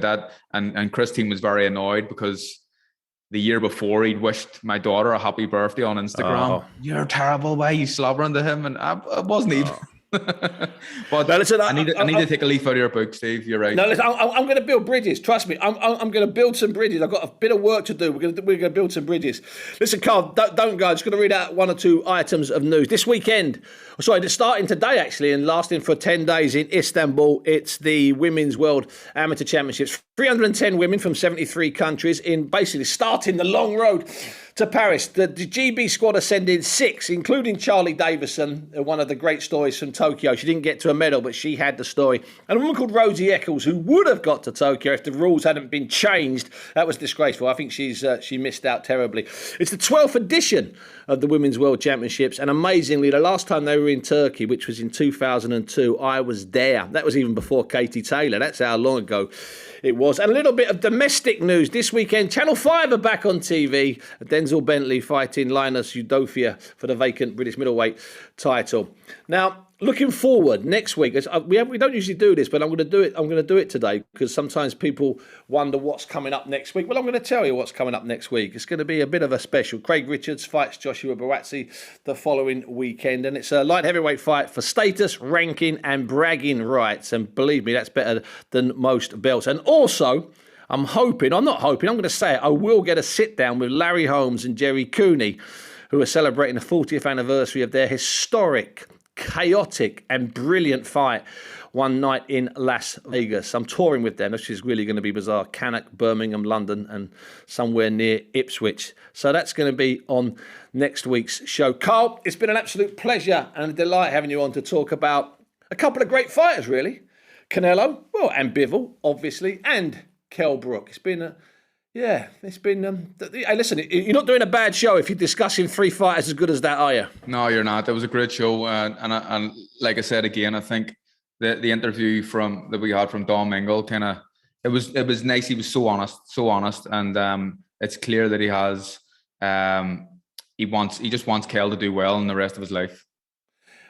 that. And Christine was very annoyed because the year before he'd wished my daughter a happy birthday on Instagram. You're terrible. Why are you slobbering to him? And I wasn't even. But listen, I need to take a leaf out of your book, Steve. You're right. No, listen, I'm going to build bridges. Trust me, I'm going to build some bridges. I've got a bit of work to do. We're going to build some bridges. Listen, Carl, don't go. I'm just going to read out one or two items of news this weekend. Sorry, it's starting today actually and lasting for 10 days in Istanbul. It's the Women's World Amateur Championships. 310 women from 73 countries in basically starting the long road to Paris. The GB squad are sending 6, including Charlie Davison, one of the great stories from Tokyo. She didn't get to a medal, but she had the story. And a woman called Rosie Eccles, who would have got to Tokyo if the rules hadn't been changed. That was disgraceful. I think she missed out terribly. It's the 12th edition of the Women's World Championships, and amazingly, the last time they were in Turkey, which was in 2002, I was there. That was even before Katie Taylor. That's how long ago it was. And a little bit of domestic news. This weekend, Channel 5 are back on TV. Denzel Bentley fighting Linus Udofia for the vacant British middleweight title. Now, looking forward next week, we don't usually do this, but I'm going to do it. I'm going to do it today because sometimes people wonder what's coming up next week. Well, I'm going to tell you what's coming up next week. It's going to be a bit of a special. Craig Richards fights Joshua Buatsi the following weekend, and it's a light heavyweight fight for status, ranking, and bragging rights. And believe me, that's better than most belts. And also, I'm going to say it, I will get a sit down with Larry Holmes and Jerry Cooney, who are celebrating the 40th anniversary of their historic, chaotic and brilliant fight one night in Las Vegas. I'm touring with them, which is really going to be bizarre. Cannock, Birmingham, London, and somewhere near Ipswich. So that's going to be on next week's show. Carl, it's been an absolute pleasure and a delight having you on to talk about a couple of great fighters, really. Canelo, well, and Bivol, obviously, and Kell Brook. It's been hey, listen, you're not doing a bad show if you're discussing three fighters as good as that, are you? No, you're not. That was a great show, and like I said again, I think the interview that we had from Dom Mingle it was nice. He was so honest, and it's clear that he has he just wants Kell to do well in the rest of his life.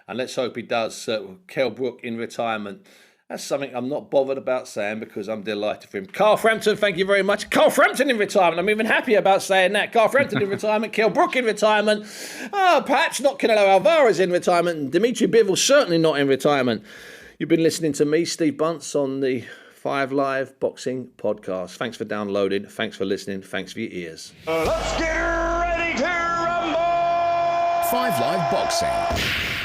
And let's hope he does. Kell Brook in retirement. That's something I'm not bothered about saying because I'm delighted for him. Carl Frampton, thank you very much. Carl Frampton in retirement. I'm even happy about saying that. Carl Frampton in retirement. Kell Brook in retirement. Perhaps not Canelo Alvarez in retirement. And Dimitri Bivol certainly not in retirement. You've been listening to me, Steve Bunce, on the 5 Live Boxing Podcast. Thanks for downloading. Thanks for listening. Thanks for your ears. Let's get ready to rumble! 5 Live Boxing.